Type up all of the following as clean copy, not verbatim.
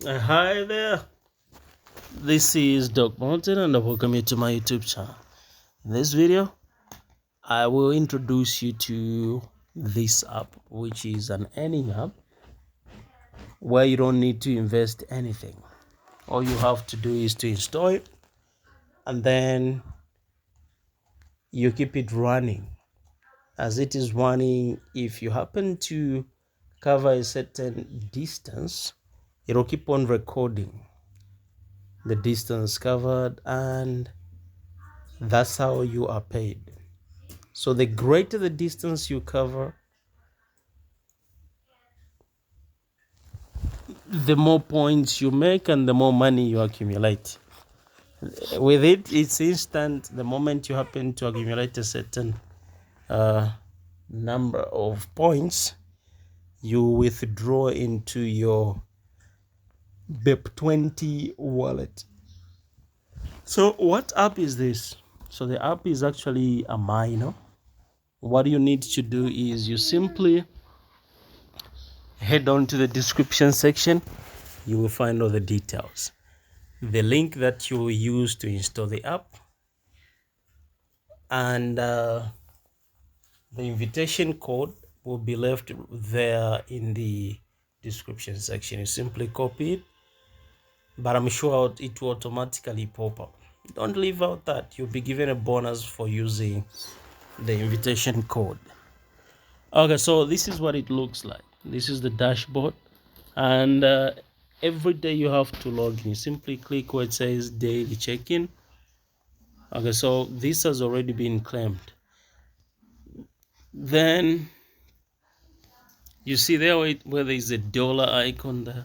Hi there, this is Doc Mountain and I welcome you to my YouTube channel. In this video, I will introduce you to this app, which is an earning app where you don't need to invest anything. All you have to do is to install it and then you keep it running. As it is running, if you happen to cover a certain distance, it'll keep on recording the distance covered, and that's how you are paid. So the greater the distance you cover, the more points you make and the more money you accumulate. With it, it's instant. The moment you happen to accumulate a certain number of points, you withdraw into your BIP20 wallet. So what app is this? So the app is actually Amino. What you need to do is you simply head on to the description section. You will find all the details, the link that you will use to install the app, and the invitation code will be left there in the description section. You simply copy it, but I'm sure it will automatically pop up. Don't leave out that you'll be given a bonus for using the invitation code. Okay, so this is what it looks like. This is the dashboard, and every day you have to log in. You simply click where it says daily check-in. Okay, so this has already been claimed. Then you see there where there is a dollar icon there.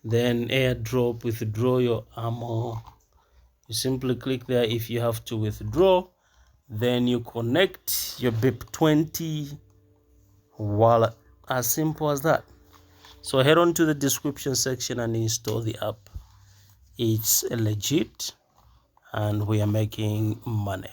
Then airdrop, withdraw your ammo. You simply click there if you have to withdraw. Then you connect your BIP20 wallet. As simple as that. So head on to the description section and install the app. It's legit and we are making money.